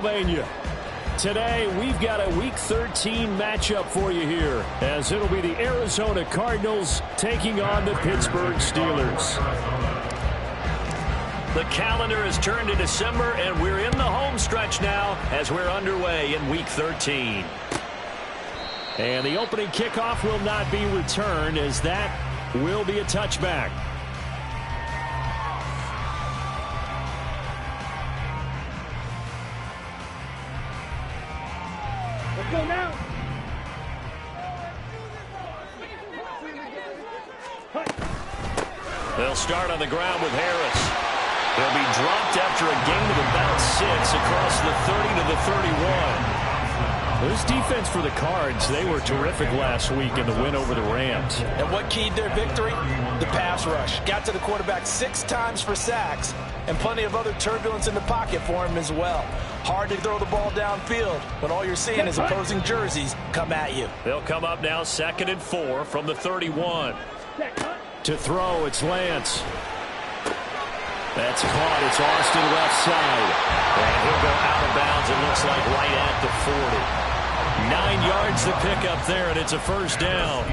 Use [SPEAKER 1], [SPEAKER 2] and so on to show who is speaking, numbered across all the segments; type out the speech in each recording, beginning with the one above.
[SPEAKER 1] Pennsylvania. Today, we've got a Week 13 matchup for you here, as it'll be the Arizona Cardinals taking on the Pittsburgh Steelers. The calendar has turned to December, and we're in the home stretch now as we're underway in Week 13. And the opening kickoff will not be returned, as that will be a touchback.
[SPEAKER 2] Let's go now.
[SPEAKER 1] They'll start on the ground with Harris. They'll be dropped after a gain of about 6 across the 30 to the 31. This defense for the Cards, they were terrific last week in the win over the Rams.
[SPEAKER 3] And what keyed their victory? The pass rush. Got to the quarterback 6 times for sacks, and plenty of other turbulence in the pocket for him as well. Hard to throw the ball downfield when all you're seeing is opposing jerseys come at you.
[SPEAKER 1] They'll come up now 2nd and 4 from the 31. To throw, it's Lance. That's caught. It's Austin left side. And he'll go out of bounds, it looks like, right at the 40. 9 yards to pick up there, and it's a first down.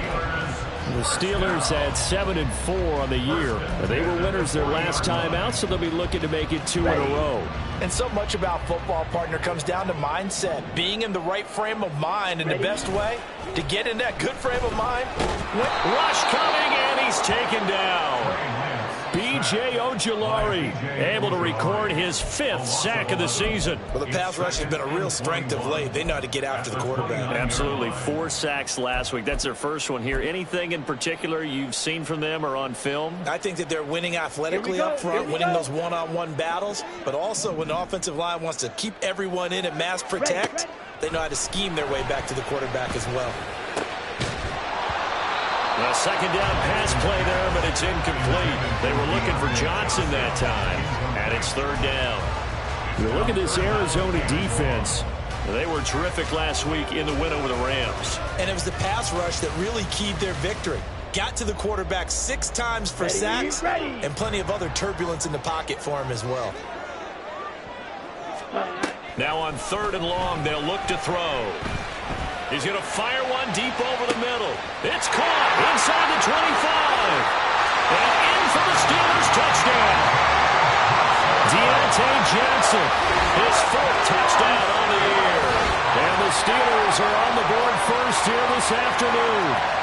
[SPEAKER 1] The Steelers had 7 and 4 on the year. They were winners their last time out, so they'll be looking to make it 2 in a row.
[SPEAKER 3] And so much about football, partner, comes down to mindset. Being in the right frame of mind, and the best way to get in that good frame of mind.
[SPEAKER 1] Rush coming, and he's taken down. B.J. Ojulari able to record his 5th sack of the season.
[SPEAKER 3] Well, the pass rush has been a real strength of late. They know how to get after the quarterback.
[SPEAKER 1] Absolutely. 4 sacks last week. That's their first one here. Anything in particular you've seen from them or on film?
[SPEAKER 3] I think that they're winning athletically up front, winning those one-on-one battles, but also when the offensive line wants to keep everyone in and mass protect, they know how to scheme their way back to the quarterback as well.
[SPEAKER 1] A second down pass play there, but it's incomplete. They were looking for Johnson that time, and it's 3rd down. You look at this Arizona defense. They were terrific last week in the win over the Rams.
[SPEAKER 3] And it was the pass rush that really keyed their victory. Got to the quarterback 6 times for sacks, and plenty of other turbulence in the pocket for him as well.
[SPEAKER 1] Now on 3rd and long, they'll look to throw. He's going to fire one deep over the middle. It's caught inside the 25. And in for the Steelers touchdown. Deontay Johnson, his 4th touchdown on the year. And the Steelers are on the board first here this afternoon.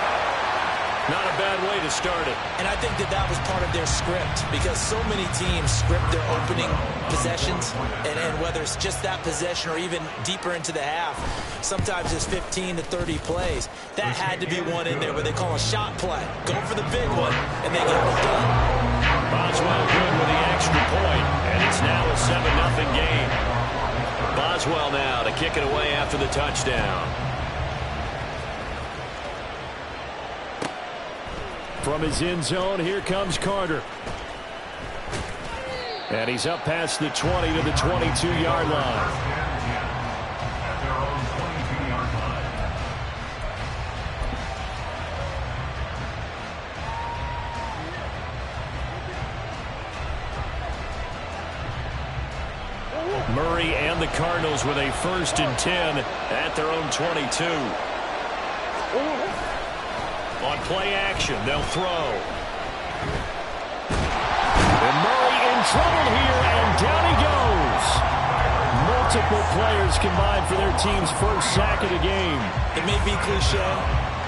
[SPEAKER 1] Not a bad way to start it.
[SPEAKER 3] And I think that that was part of their script, because so many teams script their opening possessions, and whether it's just that possession or even deeper into the half, sometimes it's 15 to 30 plays. That had to be one in there where they call a shot play. Go for the big one, and they got it done.
[SPEAKER 1] Boswell good with the extra point, and it's now a 7-0 game. Boswell now to kick it away after the touchdown. From his end zone, here comes Carter. And he's up past the 20 to the 22-yard line. Murray and the Cardinals with a 1st and 10 at their own 22. On play action, they'll throw. And Murray in trouble here, and down he goes. Multiple players combined for their team's 1st sack of the game.
[SPEAKER 3] It may be cliche,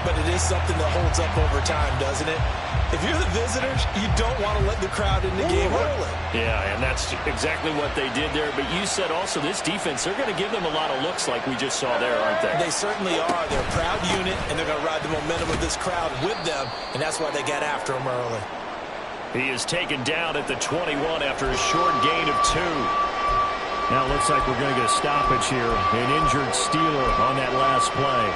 [SPEAKER 3] but it is something that holds up over time, doesn't it? If you're the visitors, you don't want to let the crowd in the game early.
[SPEAKER 1] Yeah, and that's exactly what they did there. But you said also this defense, they're going to give them a lot of looks like we just saw there, aren't they?
[SPEAKER 3] They certainly are. They're a proud unit, and they're going to ride the momentum of this crowd with them, and that's why they got after him early.
[SPEAKER 1] He is taken down at the 21 after a short gain of 2. Now it looks like we're going to get a stoppage here. An injured Steeler on that last play.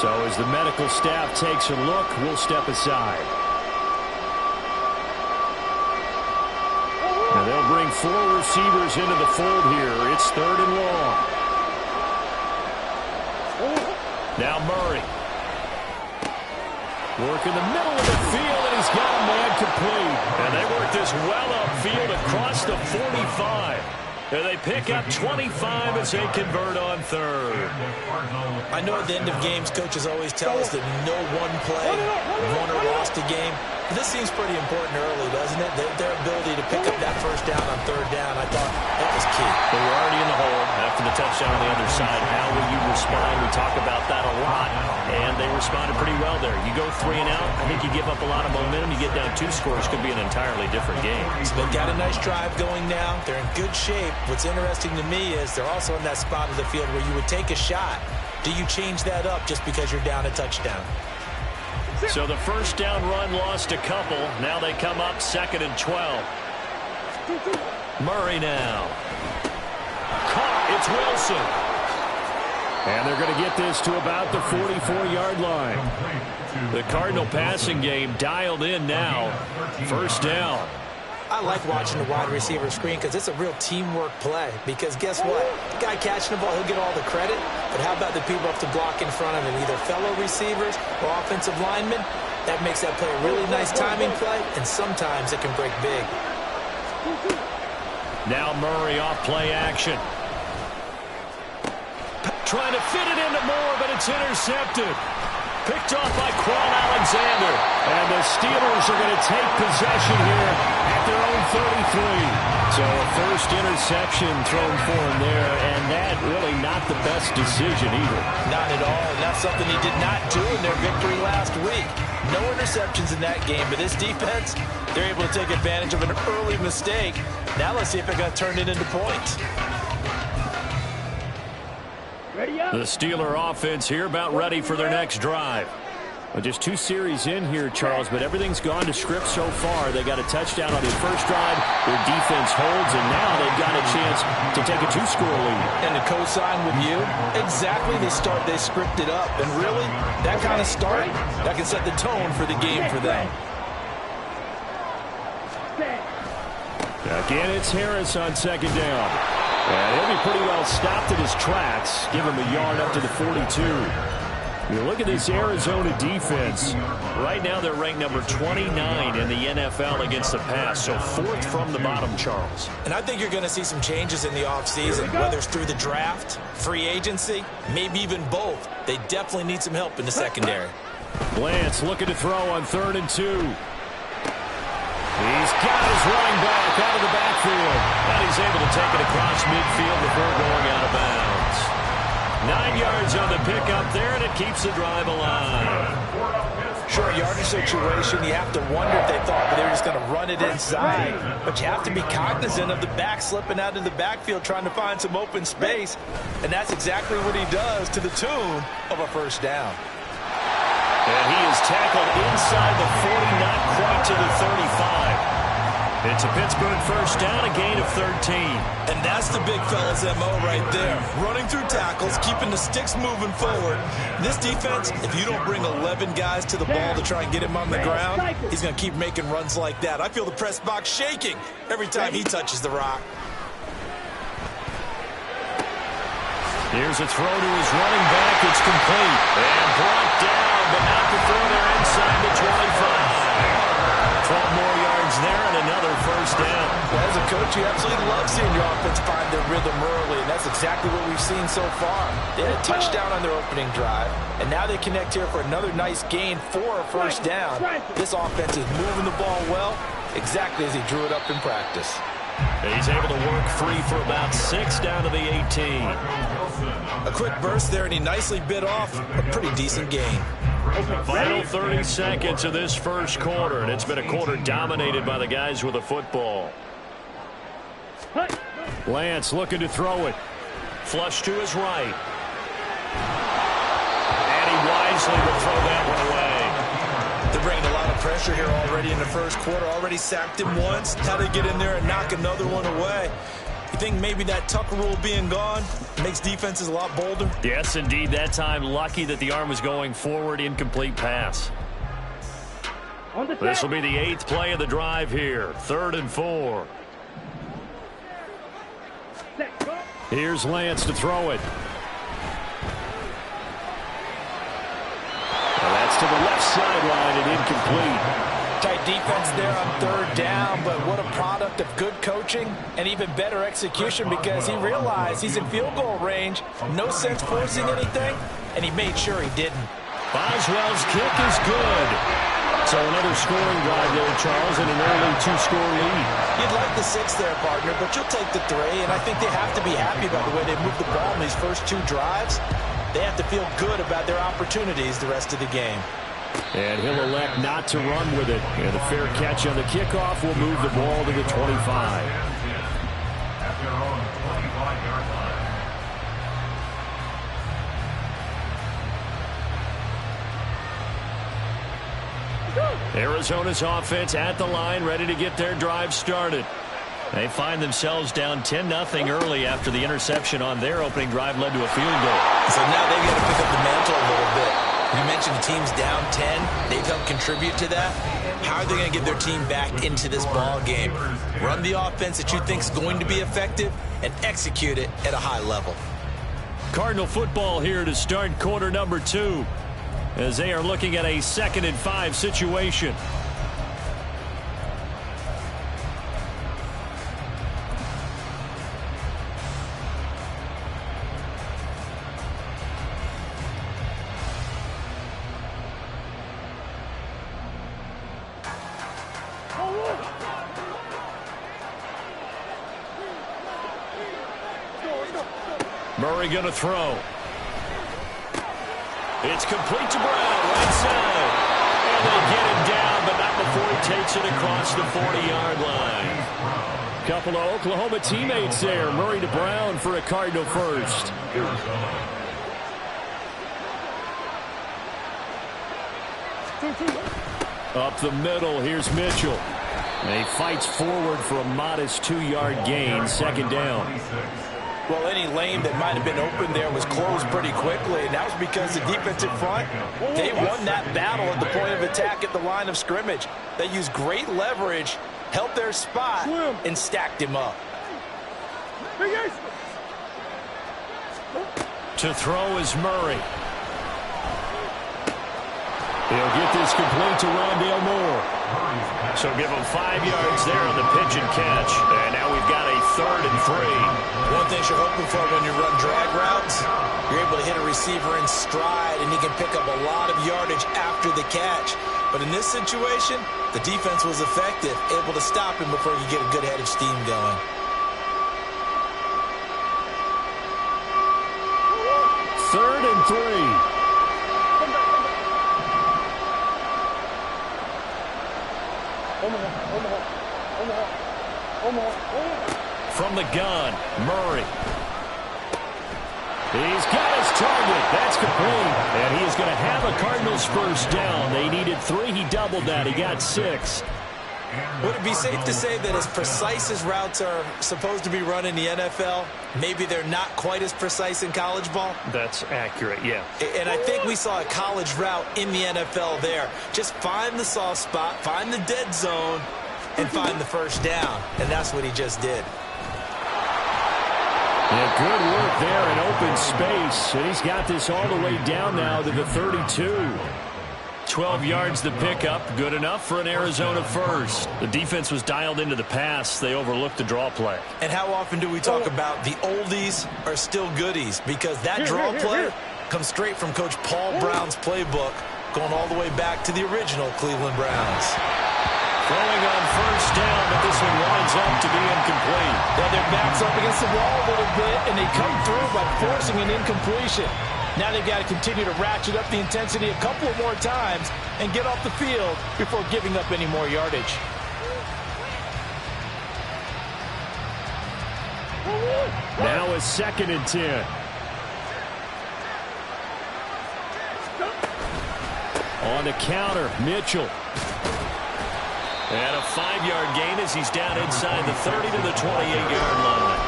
[SPEAKER 1] So as the medical staff takes a look, we'll step aside. Now they'll bring 4 receivers into the fold here. It's 3rd and long. Now Murray. Work in the middle of the field, and he's got a man complete. And they work this well upfield across the 45. And they pick up 25 as they convert on third.
[SPEAKER 3] I know at the end of games, coaches always tell us that no one play won or lost a game. But this seems pretty important early, doesn't it? Their ability to pick up that first down on third down, I thought that was key.
[SPEAKER 1] They were already in the hole after the touchdown on the other side. How will you respond? We talk about that a lot, and they responded pretty well there. You go 3 and out, I think you give up a lot of momentum. You get down 2 scores, could be an entirely different game.
[SPEAKER 3] So they've got a nice drive going now. They're in good shape. What's interesting to me is they're also in that spot of the field where you would take a shot. Do you change that up just because you're down a touchdown?
[SPEAKER 1] So the first down run lost a couple. Now they come up 2nd and 12. Murray now. Caught. It's Wilson. And they're going to get this to about the 44-yard line. The Cardinal passing game dialed in now. First down.
[SPEAKER 3] I like watching the wide receiver screen because it's a real teamwork play. Because guess what? The guy catching the ball, he'll get all the credit. But how about the people up to block in front of him? Either fellow receivers or offensive linemen. That makes that play a really nice timing play. And sometimes it can break big.
[SPEAKER 1] Now Murray off play action. Trying to fit it into Moore, but it's intercepted. Picked off by Quan Alexander. And the Steelers are going to take possession here at their own 33. So a first interception thrown for him there, and that really not the best decision either.
[SPEAKER 3] Not at all, and that's something he did not do in their victory last week. No interceptions in that game, but this defense, they're able to take advantage of an early mistake. Now let's see if they're going to turn it into points.
[SPEAKER 1] The Steeler offense here about ready for their next drive. Well, just 2 series in here, Charles, but everything's gone to script so far. They got a touchdown on their first drive. Their defense holds, and now they've got a chance to take a 2-score lead.
[SPEAKER 3] And to co-sign with you, exactly the start they scripted up. And really, that kind of start, that can set the tone for the game for them.
[SPEAKER 1] Again, it's Harris on 2nd down. And he'll be pretty well stopped in his tracks. Give him a yard up to the 42. You look at this Arizona defense. Right now they're ranked number 29 in the NFL against the pass. So 4th from the bottom, Charles.
[SPEAKER 3] And I think you're going to see some changes in the offseason, whether it's through the draft, free agency, maybe even both. They definitely need some help in the secondary.
[SPEAKER 1] Lance looking to throw on 3rd and 2. He's got his running back out of the backfield. And he's able to take it across midfield before going out of bounds. 9 yards on the pickup there, and it keeps the drive alive.
[SPEAKER 3] Short yardage situation, you have to wonder if they thought they were just going to run it inside. But you have to be cognizant of the back slipping out of the backfield trying to find some open space. And that's exactly what he does to the tune of a first down.
[SPEAKER 1] And he is tackled inside the 40, not quite to the 35. It's a Pittsburgh first down, a gain of 13.
[SPEAKER 3] And that's the big fella's MO right there. Running through tackles, keeping the sticks moving forward. This defense, if you don't bring 11 guys to the ball to try and get him on the ground, he's going to keep making runs like that. I feel the press box shaking every time he touches the rock.
[SPEAKER 1] Here's a throw to his running back. It's complete. And brought down, but not before they're inside the 25. 12 more yards there and another first down.
[SPEAKER 3] Well, as a coach, you absolutely love seeing your offense find their rhythm early, and that's exactly what we've seen so far. They had a touchdown on their opening drive, and now they connect here for another nice gain for a first down. This offense is moving the ball well, exactly as he drew it up in practice.
[SPEAKER 1] He's able to work free for about 6 down to the 18.
[SPEAKER 3] A quick burst there, and he nicely bit off a pretty decent gain.
[SPEAKER 1] Final 30 seconds of this first quarter, and it's been a quarter dominated by the guys with the football. Lance looking to throw it. Flush to his right. And he wisely will throw that one away.
[SPEAKER 3] They're bringing a lot of pressure here already in the first quarter. Already sacked him once. How to get in there and knock another one away. You think maybe that Tucker rule being gone makes defenses a lot bolder?
[SPEAKER 1] Yes, indeed. That time, lucky that the arm was going forward. Incomplete pass. This will be the 8th play of the drive here. 3rd and 4. Here's Lance to throw it. Well, that's to the left sideline and incomplete.
[SPEAKER 2] Tight defense there on third down, but what a product of good coaching and even better execution because he realized he's in field goal range. No sense forcing anything, and he made sure he didn't.
[SPEAKER 1] Boswell's kick is good. So another scoring drive there, Charles, and an early two-score lead.
[SPEAKER 3] You'd like the 6 there, partner, but you'll take the 3, and I think they have to be happy about the way they moved the ball in these first 2 drives. They have to feel good about their opportunities the rest of the game.
[SPEAKER 1] And he'll elect not to run with it. And a fair catch on the kickoff will move the ball to the 25. Arizona's offense at the line, ready to get their drive started. They find themselves down 10-0 early after the interception on their opening drive led to a field goal.
[SPEAKER 3] So now they've got to pick up the mantle a little bit. You mentioned the team's down 10. They've helped contribute to that. How are they going to get their team back into this ball game? Run the offense that you think is going to be effective and execute it at a high level.
[SPEAKER 1] Cardinal football here to start quarter number 2 as they are looking at a 2nd and 5 situation. Murray going to throw. It's complete to Brown, right side. And they get him down, but not before he takes it across the 40-yard line. Couple of Oklahoma teammates there. Murray to Brown for a Cardinal first. Up the middle, here's Mitchell. And he fights forward for a modest 2-yard gain, 2nd down.
[SPEAKER 2] Well, any lane that might have been open there was closed pretty quickly, and that was because the defensive front, they won that battle at the point of attack at the line of scrimmage. They used great leverage, held their spot, and stacked him up.
[SPEAKER 1] To throw is Murray. He'll get this complete to Rondale Moore. So give him 5 yards there on the pitch and catch. And now we've got a 3rd and 3.
[SPEAKER 3] One thing you're hoping for when you run drag routes, you're able to hit a receiver in stride, and he can pick up a lot of yardage after the catch. But in this situation, the defense was effective, able to stop him before you get a good head of steam going.
[SPEAKER 1] Third and 3. From the gun, Murray. He's got his target. That's complete. And he is going to have a Cardinals first down. They needed 3. He doubled that. He got 6.
[SPEAKER 3] Would it be safe to say that as precise as routes are supposed to be run in the NFL, maybe they're not quite as precise in college ball?
[SPEAKER 1] That's accurate, yeah.
[SPEAKER 3] And I think we saw a college route in the NFL there. Just find the soft spot, find the dead zone, and find the first down. And that's what he just did.
[SPEAKER 1] Yeah, good work there in open space. And he's got this all the way down now to the 32. 12 yards the pickup. Good enough for an Arizona first. The defense was dialed into the pass. They overlooked the draw play.
[SPEAKER 3] And how often do we talk about the oldies are still goodies? Because that draw play comes straight from Coach Paul Brown's playbook, going all the way back to the original Cleveland Browns.
[SPEAKER 1] Throwing on first down, but this one winds up to be incomplete.
[SPEAKER 2] Well, their back's up against the wall a little bit, and they come through by forcing an incompletion. Now they've got to continue to ratchet up the intensity a couple of more times and get off the field before giving up any more yardage.
[SPEAKER 1] Now a 2nd and 10. On the counter, Mitchell. And a 5-yard gain as he's down inside the 30 to the 28-yard line.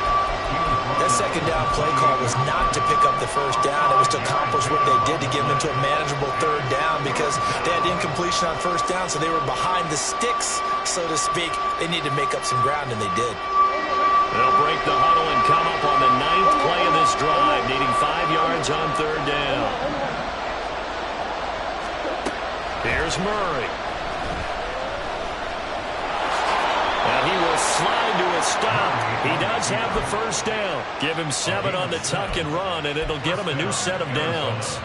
[SPEAKER 3] That second down play call was not to pick up the first down. It was to accomplish what they did to get them into a manageable 3rd down because they had incompletion on first down, so they were behind the sticks, so to speak. They needed to make up some ground, and they did.
[SPEAKER 1] They'll break the huddle and come up on the 9th play of this drive, needing 5 yards on 3rd down. Here's Murray. a stop. He does have the first down. Give him 7 on the tuck and run, and it'll get him a new set of downs.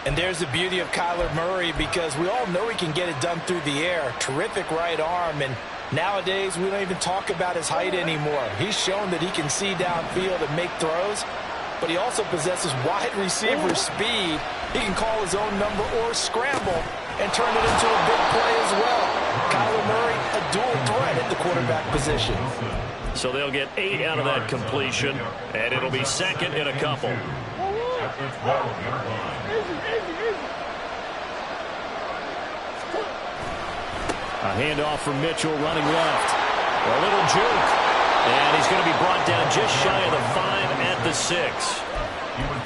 [SPEAKER 2] And there's the beauty of Kyler Murray, because we all know he can get it done through the air. Terrific right arm, and nowadays we don't even talk about his height anymore. He's shown that he can see downfield and make throws, but he also possesses wide receiver speed. He can call his own number or scramble and turn it into a big play as well. Kyler Murray, a dual threat at the quarterback position.
[SPEAKER 1] So they'll get 8 out of that completion, and it'll be second and a couple. A handoff from Mitchell running left. A little juke. And he's going to be brought down just shy of the 5 at the 6.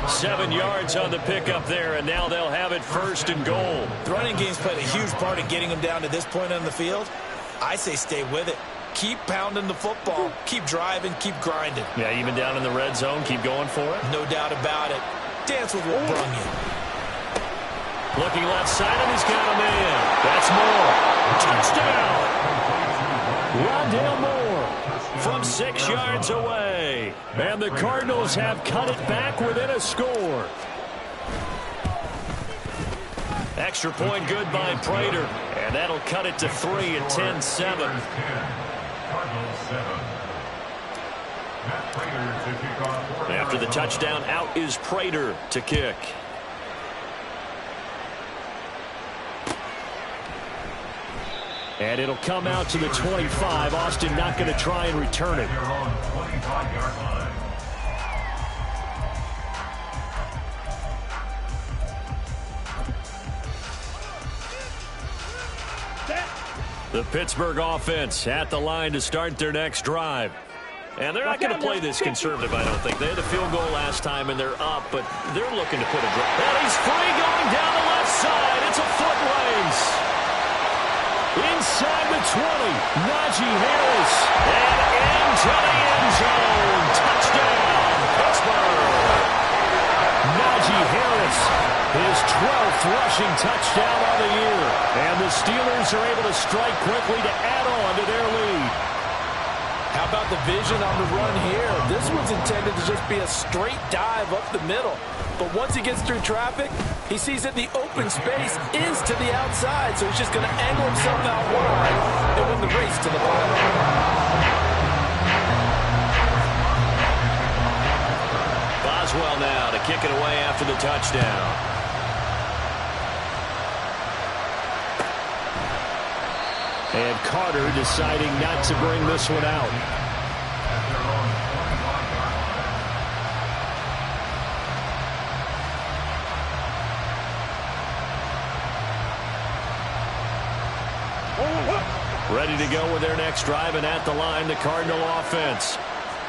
[SPEAKER 1] 7 yards on the pickup there, and now they'll have it first and goal.
[SPEAKER 3] The running game's played a huge part in getting them down to this point on the field. I say stay with it. Keep pounding the football. Keep driving. Keep grinding.
[SPEAKER 1] Yeah, even down in the red zone, keep going for it.
[SPEAKER 3] No doubt about it. Dance with what brung you.
[SPEAKER 1] Looking left side, and he's got him in. That's Moore. Touchdown! Rondale Moore from 6 yards away. And the Cardinals have cut it back within a score. Extra point good by Prater. And that'll cut it to 3 at 10-7. After the touchdown, out is Prater to kick. And it'll come out to the 25. Austin not going to try and return it. The Pittsburgh offense at the line to start their next drive. And they're not going to play this conservative, I don't think. They had a field goal last time, and they're up, but they're looking to put a drive. And he's free going down the left side. It's a foot race. Inside the 20, Najee Harris. And into the end zone. Touchdown, Pittsburgh. Najee Harris, his 12th rushing touchdown on the year. And the Steelers are able to strike quickly to add on to their lead.
[SPEAKER 2] How about the vision on the run here? This one's intended to just be a straight dive up the middle. But once he gets through traffic, he sees that the open space is to the outside, so he's just going to angle himself out wide and win the race to the bottom.
[SPEAKER 1] Boswell now to kick it away after the touchdown. And Carter deciding not to bring this one out. Ready to go with their next drive, and at the line, the Cardinal offense.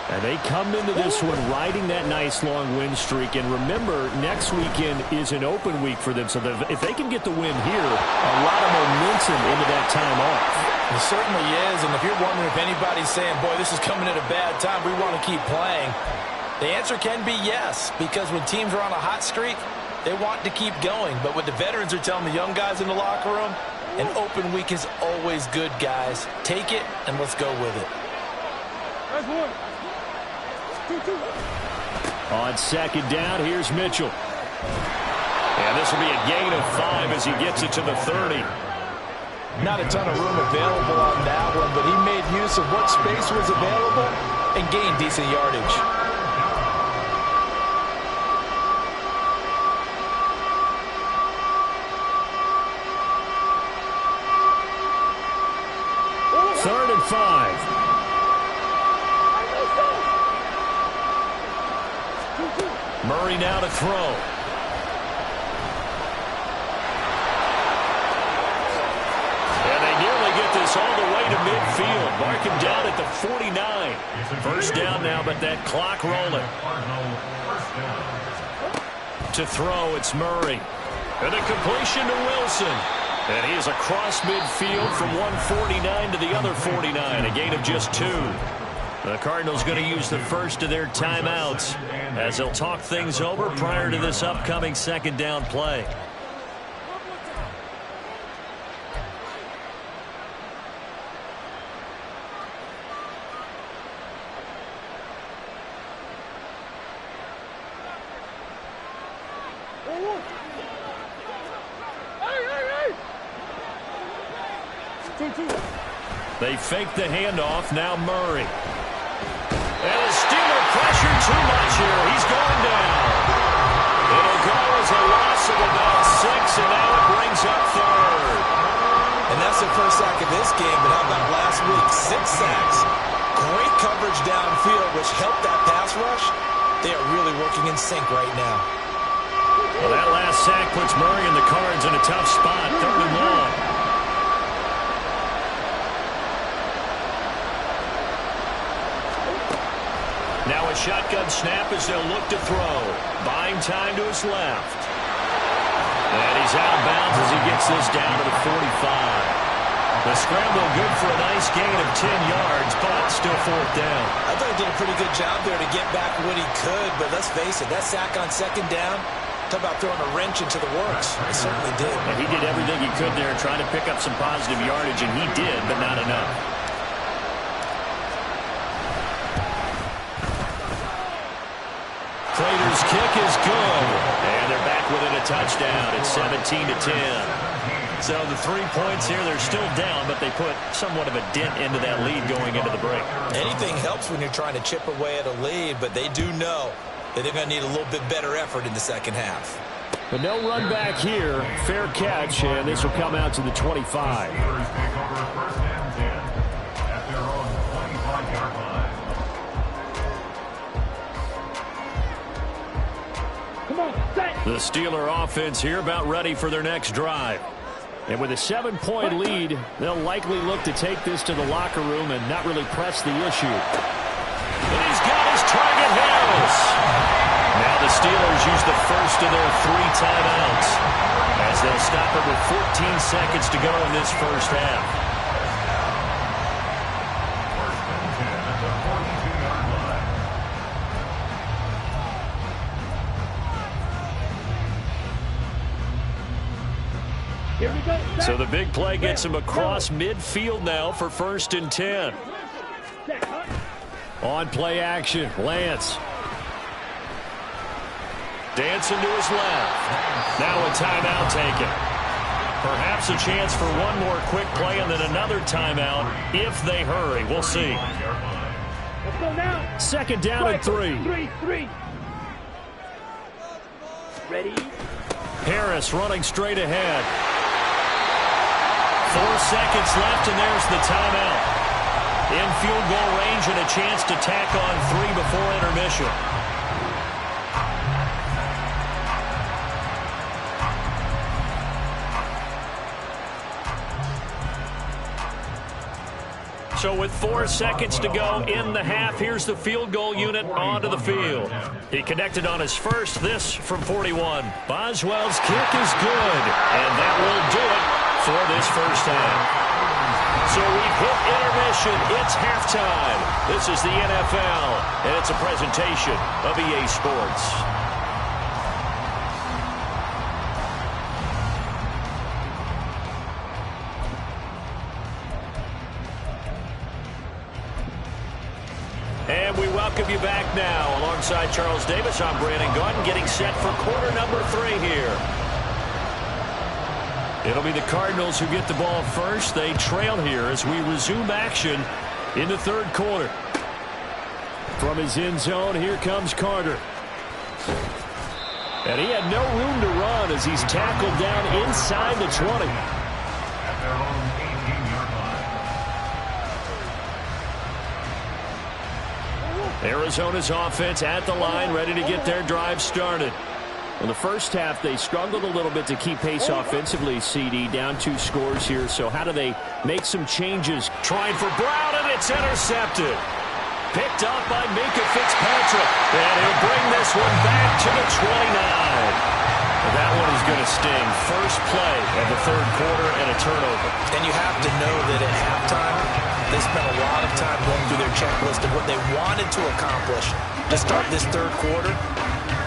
[SPEAKER 1] And they come into this one riding that nice long win streak. And remember, next weekend is an open week for them. So if they can get the win here, a lot of momentum into that time off.
[SPEAKER 2] It certainly is. And if you're wondering if anybody's saying, boy, this is coming at a bad time, we want to keep playing, the answer can be yes. Because when teams are on a hot streak, they want to keep going. But what the veterans are telling the young guys in the locker room, an open week is always good, guys. Take it, and let's go with it.
[SPEAKER 1] On second down, here's Mitchell. And this will be a gain of 5 as he gets it to the 30.
[SPEAKER 2] Not a ton of room available on that one, but he made use of what space was available and gained decent yardage.
[SPEAKER 1] Third and 5. Murray now to throw. And they nearly get this all the way to midfield. Mark him down at the 49. First down now, but that clock rolling. To throw, it's Murray. And a completion to Wilson. And he is across midfield from 149 to the other 49. A gain of just 2. The Cardinals going to use the first of their timeouts as they'll talk things over prior to this upcoming second down play. They fake the handoff. Now Murray. And the Steeler pressure too much here. He's going down. It'll go as a loss of about 6, and now it brings up third.
[SPEAKER 3] And that's the first sack of this game, but how about last week? 6 sacks. Great coverage downfield, which helped that pass rush. They are really working in sync right now.
[SPEAKER 1] Well, that last sack puts Murray and the Cards in a tough spot. 3rd and long. Now a shotgun snap as they'll look to throw. Buying time to his left. And he's out of bounds as he gets this down to the 45. The scramble good for a nice gain of 10 yards, but still 4th down.
[SPEAKER 3] I thought he did a pretty good job there to get back what he could, but let's face it, that sack on 2nd down, talk about throwing a wrench into the works. It certainly did.
[SPEAKER 1] And he did everything he could there trying to pick up some positive yardage, and he did, but not enough. Prater's kick is good. And they're back within a touchdown. It's 17-10. So the 3 points here, they're still down, but they put somewhat of a dent into that lead going into the break.
[SPEAKER 3] Anything helps when you're trying to chip away at a lead, but they do know that they're going to need a little bit better effort in the second half.
[SPEAKER 1] But no run back here. Fair catch, and this will come out to the 25. The Steeler offense here about ready for their next drive. And with a 7-point lead, they'll likely look to take this to the locker room and not really press the issue. And he's got his target Harris. Now the Steelers use the first of their 3 timeouts as they'll stop it with 14 seconds to go in this first half. So the big play gets him across midfield now for 1st and 10. On play action, Lance. Dancing to his left. Now a timeout taken. Perhaps a chance for one more quick play and then another timeout if they hurry. We'll see.
[SPEAKER 4] Let's go now.
[SPEAKER 1] 2nd down and 3.
[SPEAKER 4] 3. Ready?
[SPEAKER 1] Harris running straight ahead. 4 seconds left, and there's the timeout. In field goal range and a chance to tack on 3 before intermission. So with 4 seconds to go in the half, here's the field goal unit onto the field. He connected on his first, this from 41. Boswell's kick is good, and that will do it for this first half. So we've hit intermission. It's halftime. This is the NFL, and it's a presentation of EA Sports. And we welcome you back now. Alongside Charles Davis, I'm Brandon Gaudin, getting set for quarter number 3 here. It'll be the Cardinals who get the ball first. They trail here as we resume action in the 3rd quarter. From his end zone, here comes Carter. And he had no room to run as he's tackled down inside the 20. Arizona's offense at the line, ready to get their drive started. In the first half, they struggled a little bit to keep pace offensively, CD, down 2 scores here. So how do they make some changes? Trying for Brown, and it's intercepted. Picked up by Minka Fitzpatrick. And he'll bring this one back to the 29. That one is going to sting. First play of the 3rd quarter and a turnover.
[SPEAKER 3] And you have to know that at halftime, they spent a lot of time going through their checklist of what they wanted to accomplish to start this 3rd quarter.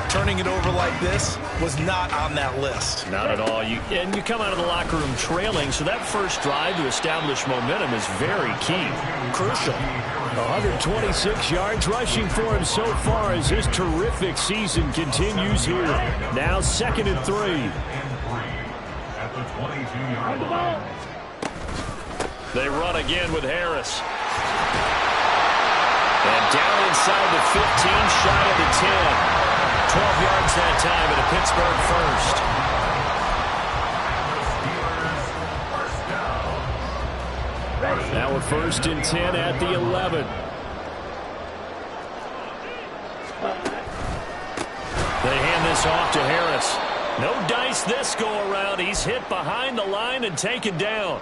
[SPEAKER 3] Turning it over like this was not on that list.
[SPEAKER 1] Not at all. And you come out of the locker room trailing, so that first drive to establish momentum is very key.
[SPEAKER 3] Crucial.
[SPEAKER 1] 126 yards rushing for him so far as his terrific season continues here. Now 2nd and 3. They run again with Harris. And down inside the 15, shy of the 10. 12 yards that time at a Pittsburgh first. Now a 1st and 10 at the 11. They hand this off to Harris. No dice this go-around. He's hit behind the line and taken down.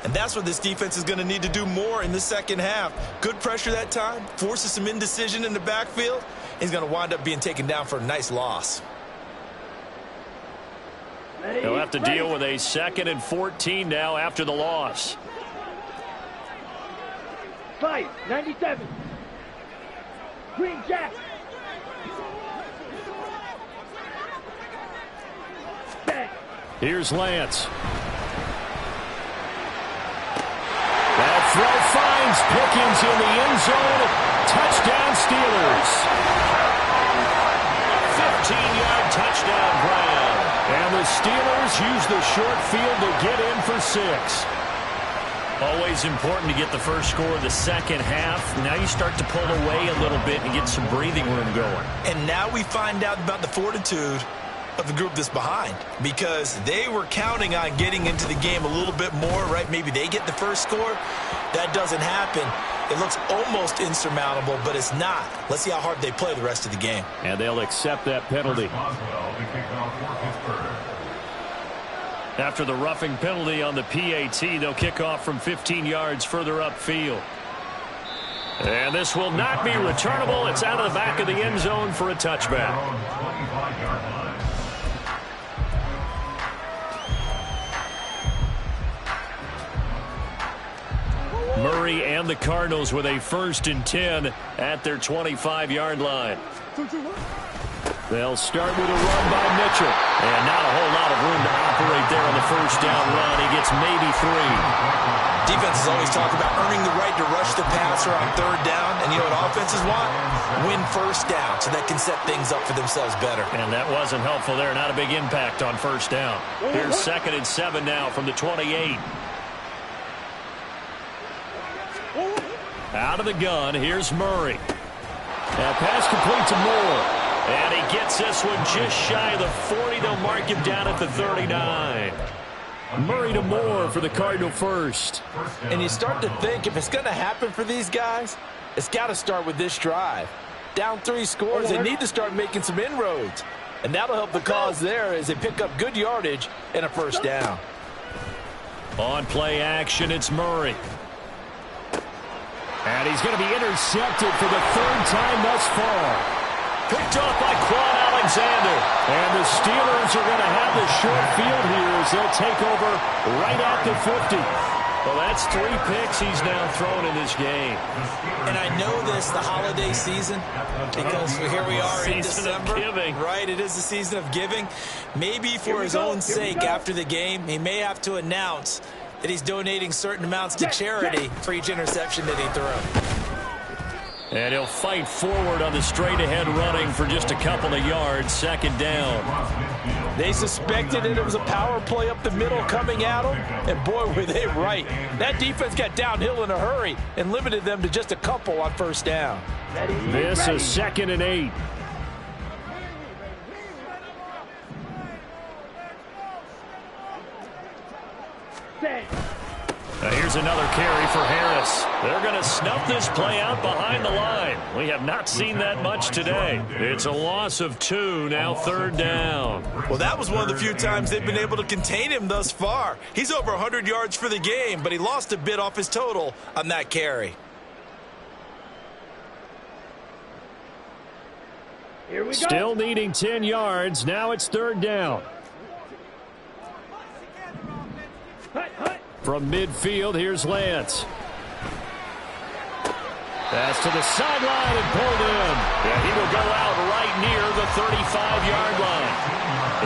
[SPEAKER 3] And that's what this defense is going to need to do more in the second half. Good pressure that time, forces some indecision in the backfield. He's going to wind up being taken down for a nice loss.
[SPEAKER 1] They'll have to deal with a 2nd and 14 now after the loss.
[SPEAKER 4] 97. Green Jack.
[SPEAKER 1] Here's Lance. That throw finds Pickens in the end zone. Touchdown Steelers. 15-yard touchdown grab. And the Steelers use the short field to get in for 6. Always important to get the first score of the second half. Now you start to pull away a little bit and get some breathing room going.
[SPEAKER 3] And now we find out about the fortitude of the group that's behind, because they were counting on getting into the game a little bit more, right? Maybe they get the first score. That doesn't happen. It looks almost insurmountable, but it's not. Let's see how hard they play the rest of the game.
[SPEAKER 1] And they'll accept that penalty. After the roughing penalty on the PAT, they'll kick off from 15 yards further upfield. And this will not be returnable. It's out of the back of the end zone for a touchback. Murray and the Cardinals with a 1st and 10 at their 25-yard line. They'll start with a run by Mitchell. And not a whole lot of room to operate there on the 1st down run. He gets maybe 3.
[SPEAKER 3] Defenses always talk about earning the right to rush the passer on 3rd down. And you know what offenses want? Win 1st down so they can set things up for themselves better.
[SPEAKER 1] And that wasn't helpful there. Not a big impact on 1st down. Here's 2nd and 7 now from the 28. Out of the gun, here's Murray. That pass complete to Moore. And he gets this one just shy of the 40. They'll mark him down at the 39. Murray to Moore for the Cardinal first.
[SPEAKER 3] And you start to think, if it's going to happen for these guys, it's got to start with this drive. Down 3 scores, they need to start making some inroads. And that'll help the cause there as they pick up good yardage and a 1st down.
[SPEAKER 1] On play action, it's Murray. And he's going to be intercepted for the 3rd time thus far. Picked off by Quan Alexander. And the Steelers are going to have the short field here as they'll take over right at the 50. Well, that's 3 picks he's now thrown in this game.
[SPEAKER 3] And I know this, the holiday season, because here we are in December. Right, it is the season of giving. Maybe for his own sake after the game, he may have to announce that he's donating certain amounts to charity for each interception that he threw.
[SPEAKER 1] And he'll fight forward on the straight-ahead running for just a couple of yards, 2nd down.
[SPEAKER 3] They suspected it was a power play up the middle coming at them, and boy, were they right. That defense got downhill in a hurry and limited them to just a couple on 1st down.
[SPEAKER 1] This is 2nd and 8. Now here's another carry for Harris. They're going to snuff this play out behind the line. We have not seen that much today. It's a loss of 2, now 3rd down.
[SPEAKER 3] Well, that was one of the few times they've been able to contain him thus far. He's over 100 yards for the game, but he lost a bit off his total on that carry.
[SPEAKER 4] Here we go.
[SPEAKER 1] Still needing 10 yards. Now it's 3rd down. From midfield, here's Lance. Pass to the sideline and pulled in. And he will go out right near the 35-yard line.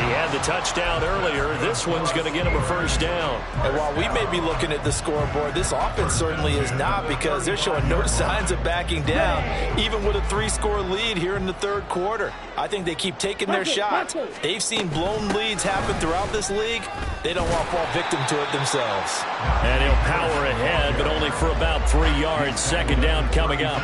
[SPEAKER 1] He had the touchdown earlier. This one's going to get him a first down.
[SPEAKER 2] And while we may be looking at the scoreboard, this offense certainly is not, because they're showing no signs of backing down, even with a 3-score lead here in the third quarter. I think they keep taking their shots. They've seen blown leads happen throughout this league. They don't want to fall victim to it themselves.
[SPEAKER 1] And he'll power ahead, but only for about 3 yards. Second down coming up.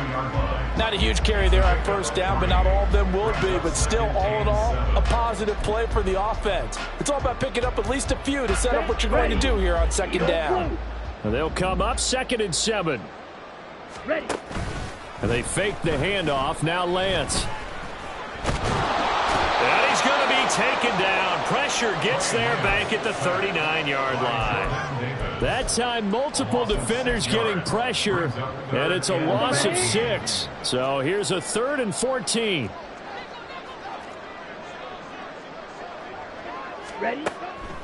[SPEAKER 2] Not a huge carry there on first down, but not all of them will be. But still, all in all, a positive play for the offense. It's all about picking up at least a few to set up what you're going to do here on second down.
[SPEAKER 1] And they'll come up 2nd and 7.
[SPEAKER 4] Ready.
[SPEAKER 1] And they fake the handoff. Now Lance. And he's going to be taken down. Pressure gets there back at the 39-yard line. That time, multiple defenders getting pressure, and it's a loss of 6. So here's a 3rd and 14.
[SPEAKER 4] Ready.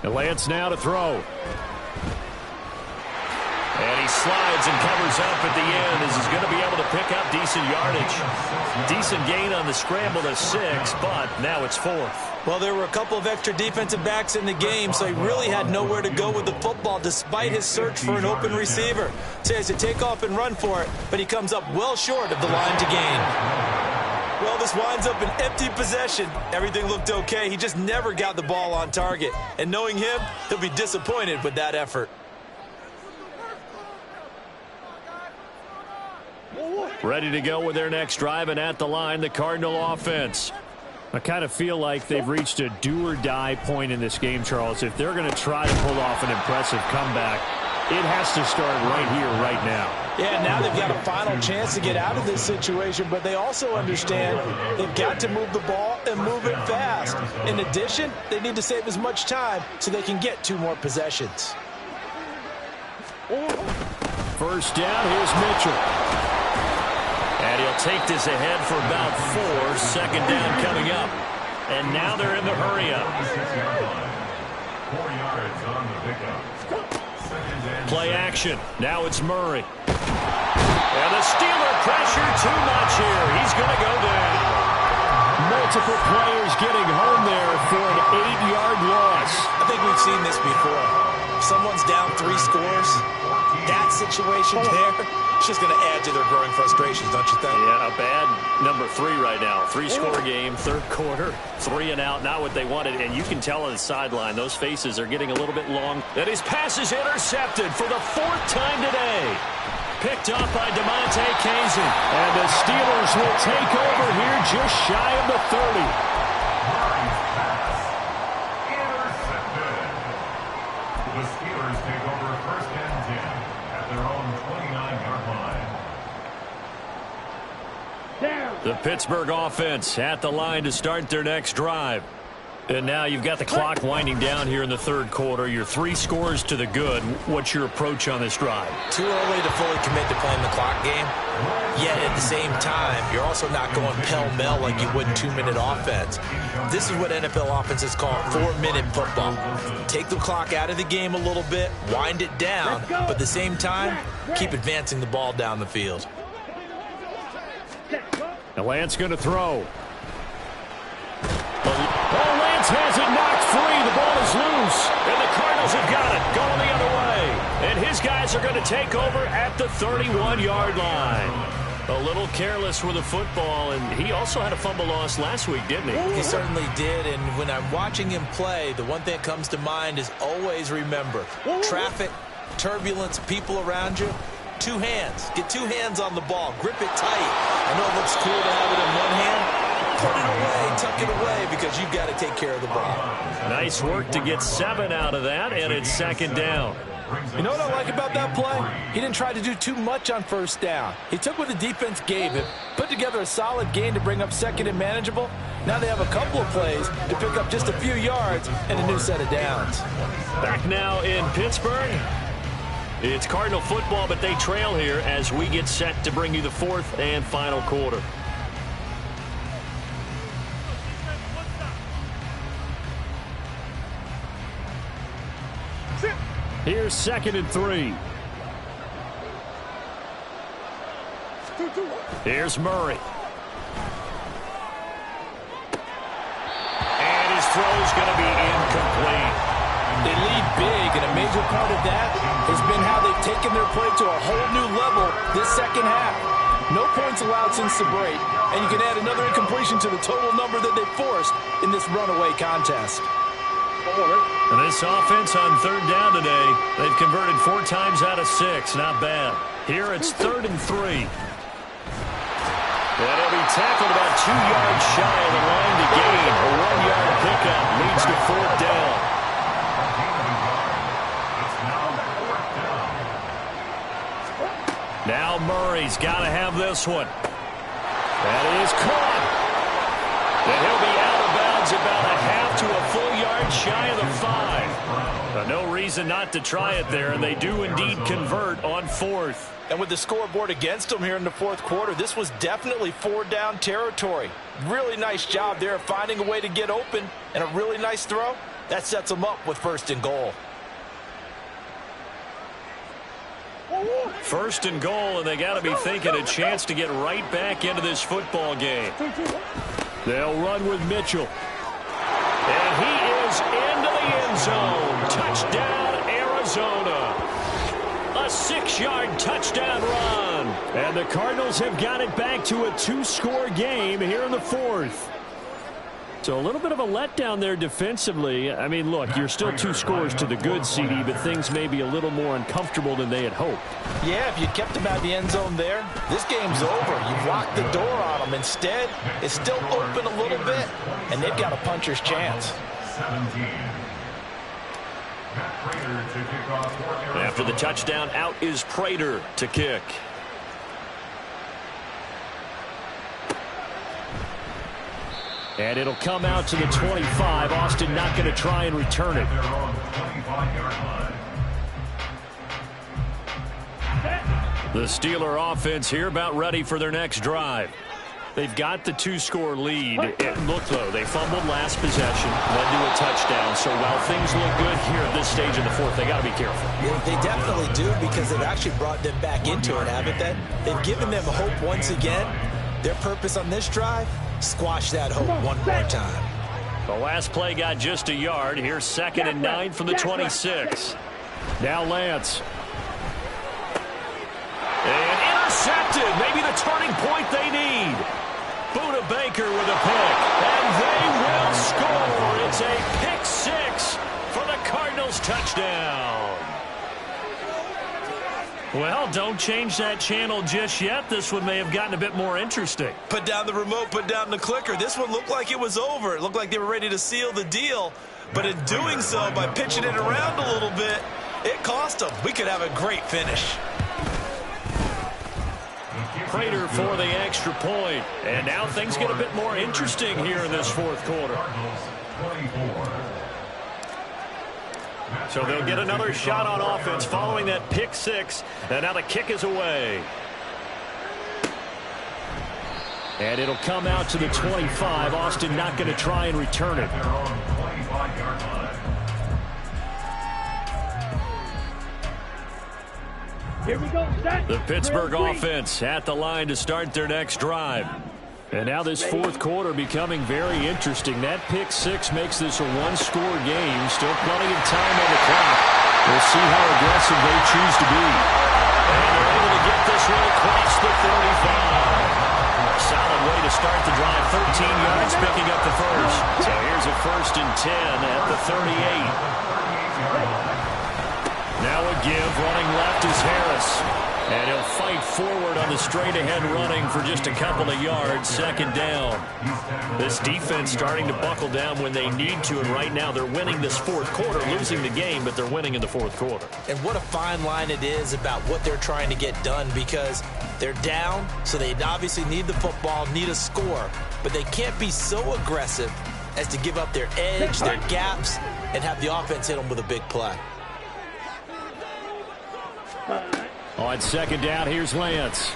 [SPEAKER 1] And Lance now to throw. And he slides and covers up at the end as he's going to be able to pick up decent yardage. Decent gain on the scramble to 6, but now it's 4th.
[SPEAKER 3] Well, there were a couple of extra defensive backs in the game, so he really had nowhere to go with the football despite his search for an open receiver. So he has to take off and run for it, but he comes up well short of the line to gain. Well, this winds up an empty possession. Everything looked okay. He just never got the ball on target. And knowing him, he'll be disappointed with that effort.
[SPEAKER 1] Ready to go with their next drive, and at the line, the Cardinal offense. I kind of feel like they've reached a do-or-die point in this game, Charles. If they're going to try to pull off an impressive comeback, it has to start right here, right now.
[SPEAKER 2] Yeah, now they've got a final chance to get out of this situation, but they also understand they've got to move the ball and move it fast. In addition, they need to save as much time so they can get 2 more possessions.
[SPEAKER 1] First down, here's Mitchell. And he'll take this ahead for about 4. Second down coming up. And now they're in the hurry-up.
[SPEAKER 5] 4 yards on the pickup.
[SPEAKER 1] Play action. Now it's Murray. And the Steeler pressure too much here. He's going to go down. Multiple players getting home there for an 8-yard loss.
[SPEAKER 3] I think we've seen this before. If someone's down 3 scores, that situation there, it's just going to add to their growing frustrations, don't you think?
[SPEAKER 1] Yeah, a bad number 3 right now. 3-score game, third quarter, 3 and out, not what they wanted. And you can tell on the sideline, those faces are getting a little bit long. And his pass is intercepted for the 4th time today. Picked up by DeMonte Kazin. And the Steelers will take over here just shy of the 30.
[SPEAKER 5] The Steelers take over 1st and 10 at their own 29-yard line.
[SPEAKER 4] Down.
[SPEAKER 1] The Pittsburgh offense at the line to start their next drive. And now you've got the clock winding down here in the third quarter. You're 3 scores to the good. What's your approach on this drive?
[SPEAKER 3] Too early to fully commit to playing the clock game. Yet at the same time, you're also not going pell-mell like you would in 2-minute offense. This is what NFL offenses call 4-minute football. Take the clock out of the game a little bit, wind it down, but at the same time, keep advancing the ball down the field.
[SPEAKER 1] Now Lance going to throw. Lance has it knocked free. The ball is loose. And the Cardinals have got it going the other way. And his guys are going to take over at the 31-yard line. A little careless with the football, and he also had a fumble loss last week, didn't he?
[SPEAKER 3] He certainly did, and when I'm watching him play, the one thing that comes to mind is always remember, traffic, turbulence, people around you, 2 hands. Get 2 hands on the ball. Grip it tight. I know it looks cool to have it in one hand. Put it away, tuck it away, because you've got to take care of the ball.
[SPEAKER 1] Nice work to get 7 out of that, and it's second down.
[SPEAKER 2] You know what I like about that play? He didn't try to do too much on first down. He took what the defense gave him, put together a solid gain to bring up second and manageable. Now they have a couple of plays to pick up just a few yards and a new set of downs.
[SPEAKER 1] Back now in Pittsburgh. It's Cardinal football, but they trail here as we get set to bring you the 4th and final quarter. Here's 2nd and 3. Here's Murray. And his throw's going to be incomplete.
[SPEAKER 2] They lead big, and a major part of that has been how they've taken their play to a whole new level this second half. No points allowed since the break, and you can add another incompletion to the total number that they forced in this runaway contest.
[SPEAKER 1] And this offense on third down today, they've converted 4 times out of 6. Not bad. Here it's 3rd and 3. And he'll be tackled about 2 yards shy of the line to gain. A 1-yard pickup leads to 4th down. Now Murray's got to have this one. That is caught. And he'll be out of bounds about a half to a full yard shy of the 5. But no reason not to try it there, and they do indeed convert on 4th.
[SPEAKER 2] And with the scoreboard against them here in the 4th quarter, this was definitely 4-down territory. Really nice job there of finding a way to get open, and a really nice throw. That sets them up with 1st and goal.
[SPEAKER 1] 1st and goal, and they got to be thinking a chance to get right back into this football game. They'll run with Mitchell. And he is into the end zone. Touchdown, Arizona. A 6-yard touchdown run. And the Cardinals have got it back to a 2-score game here in the 4th. So a little bit of a letdown there defensively. I mean, look, you're still 2 scores to the good, CD, but things may be a little more uncomfortable than they had hoped.
[SPEAKER 2] Yeah, if you kept them out of the end zone there, this game's over. You've locked the door on them. Instead, it's still open a little bit, and they've got a puncher's chance.
[SPEAKER 5] 17.
[SPEAKER 1] After the touchdown, out is Prater to kick. And it'll come out to the 25. Austin not going to try and return it. The Steeler offense here about ready for their next drive. They've got the 2-score lead. Look, though, they fumbled last possession, led to a touchdown. So while things look good here at this stage in the 4th, they got to be careful.
[SPEAKER 3] Yeah, they definitely do, because they've actually brought them back into it, haven't they? They've given them hope once again. Their purpose on this drive, squash that hope one more time.
[SPEAKER 1] The last play got just a yard. Here's 2nd and 9 from the 26. Now Lance. And intercepted. Maybe the turning point they need. Buda Baker with a pick. And they will score. It's a pick 6 for the Cardinals touchdown. Well, don't change that channel just yet. This one may have gotten a bit more interesting.
[SPEAKER 2] Put down the remote, put down the clicker. This one looked like it was over. It looked like they were ready to seal the deal. But in doing so, by pitching it around a little bit, it cost them. We could have a great finish.
[SPEAKER 1] Prater for the extra point. And now things get a bit more interesting here in this 4th quarter. So they'll get another shot on offense following that pick 6. And now the kick is away. And it'll come out to the 25. Austin not going to try and return it.
[SPEAKER 4] Here we go, set.
[SPEAKER 1] The Pittsburgh offense at the line to start their next drive. And now this 4th quarter becoming very interesting. That pick 6 makes this a 1-score game. Still plenty of time on the clock. We'll see how aggressive they choose to be. And they're able to get this one across the 35. Solid way to start the drive. 13 yards picking up the first. So here's a 1st and 10 at the 38. Now a give. Running left is Harris. And he'll fight forward on the straight-ahead running for just a couple of yards. 2nd down. This defense starting to buckle down when they need to, and right now they're winning this 4th quarter, losing the game, but they're winning in the 4th quarter.
[SPEAKER 3] And what a fine line it is about what they're trying to get done, because they're down, so they obviously need the football, need a score, but they can't be so aggressive as to give up their edge, their gaps, and have the offense hit them with a big play.
[SPEAKER 1] On 2nd down, here's Lance.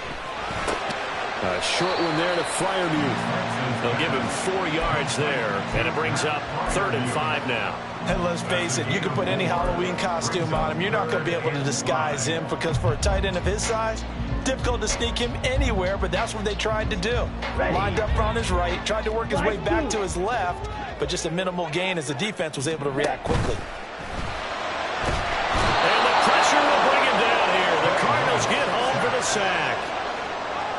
[SPEAKER 1] A short one there to Freiermuth. They'll give him 4 yards there, and it brings up 3rd and 5 now.
[SPEAKER 2] And let's face it, you can put any Halloween costume on him. You're not going to be able to disguise him, because for a tight end of his size, difficult to sneak him anywhere, but that's what they tried to do. Lined up on his right, tried to work his way back to his left, but just a minimal gain as the defense was able to react quickly.
[SPEAKER 1] And the pressure will bring him down here. The Cardinals get home for the sack.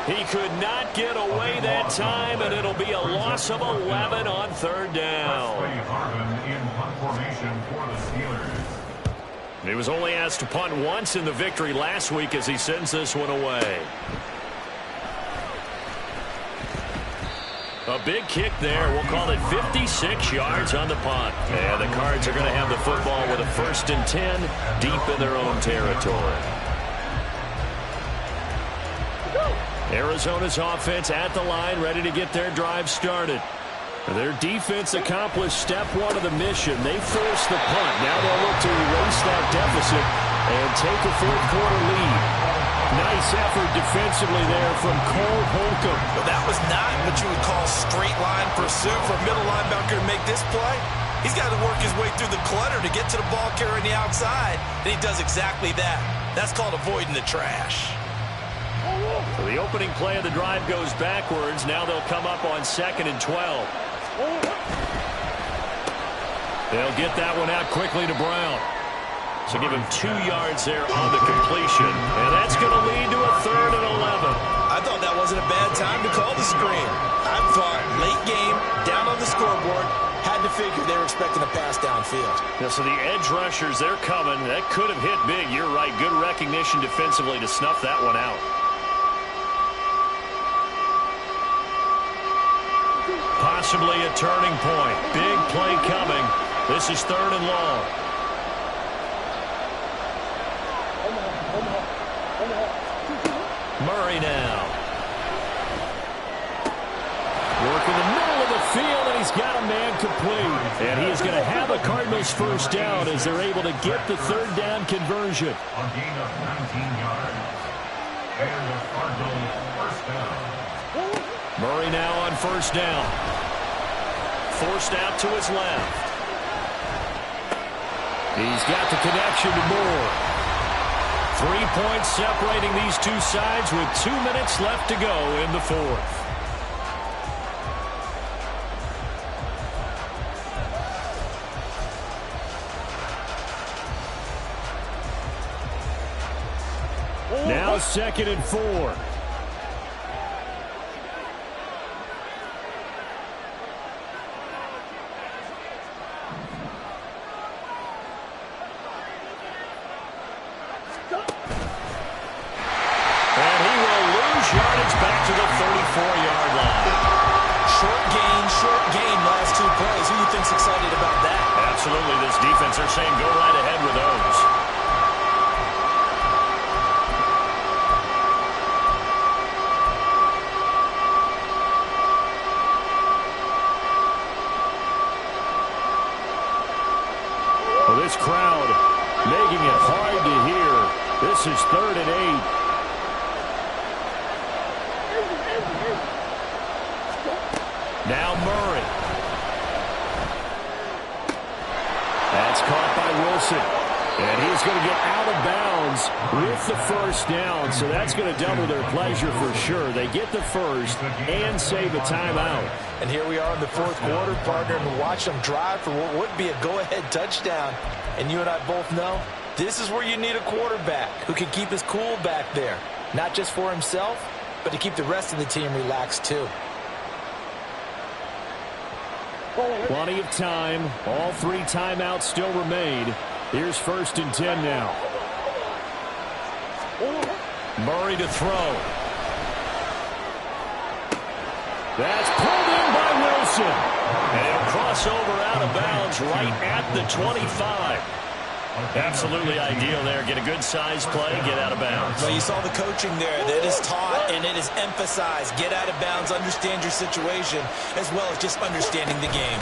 [SPEAKER 1] He could not get away that time, and it'll be a loss of 11 on third down.
[SPEAKER 5] Presley Harvin in punt formation for the Steelers.
[SPEAKER 1] He was only asked to punt once in the victory last week as he sends this one away. A big kick there. We'll call it 56 yards on the punt. And the Cards are going to have the football with a 1st and 10 deep in their own territory. Arizona's offense at the line, ready to get their drive started. Their defense accomplished step one of the mission. They forced the punt. Now they'll look to erase that deficit and take a fourth-quarter lead. Nice effort defensively there from Cole Holcomb.
[SPEAKER 2] But that was not what you would call straight-line pursuit for a middle linebacker to make this play. He's got to work his way through the clutter to get to the ball carrier on the outside, and he does exactly that. That's called avoiding the trash.
[SPEAKER 1] So the opening play of the drive goes backwards. Now they'll come up on 2nd and 12. They'll get that one out quickly to Brown. So give him 2 yards there on the completion. And that's going to lead to a 3rd and 11.
[SPEAKER 2] I thought that wasn't a bad time to call the screen. I thought late game, down on the scoreboard, had to figure they were expecting a pass downfield.
[SPEAKER 1] Yeah, so the edge rushers, they're coming. That could have hit big. You're right. Good recognition defensively to snuff that one out. Possibly a turning point. Big play coming. This is 3rd and long. Murray now. Work in the middle of the field, and he's got a man complete. And he is going to have a Cardinals 1st down as they're able to get the 3rd down conversion.
[SPEAKER 5] A gain of 19 yards. And the Cardinals 1st down.
[SPEAKER 1] Murray now on 1st down. Forced out to his left. He's got the connection to Moore. 3 points separating these two sides with 2 minutes left to go in the 4th. Now 2nd and 4. Back to the 34-yard line.
[SPEAKER 3] Short gain, last 2 plays. Who do you think's excited about that?
[SPEAKER 1] Absolutely, this defense, they're saying go right ahead with those. Well, this crowd making it hard to hear. This is 3rd and 8. Now Murray. That's caught by Wilson. And he's going to get out of bounds with the 1st down. So that's going to double their pleasure for sure. They get the 1st and save a timeout.
[SPEAKER 2] And here we are in the 4th quarter, partner, and watch them drive for what would be a go-ahead touchdown. And you and I both know this is where you need a quarterback who can keep his cool back there. Not just for himself, but to keep the rest of the team relaxed too.
[SPEAKER 1] Plenty of time. All 3 timeouts still remain. Here's 1st and 10 now. Murray to throw. That's pulled in by Wilson. And he'll cross over out of bounds right at the 25. Absolutely ideal there. Get a good size play, get out of bounds.
[SPEAKER 3] Well, you saw the coaching there. That is taught and it is emphasized. Get out of bounds, understand your situation, as well as just understanding the game.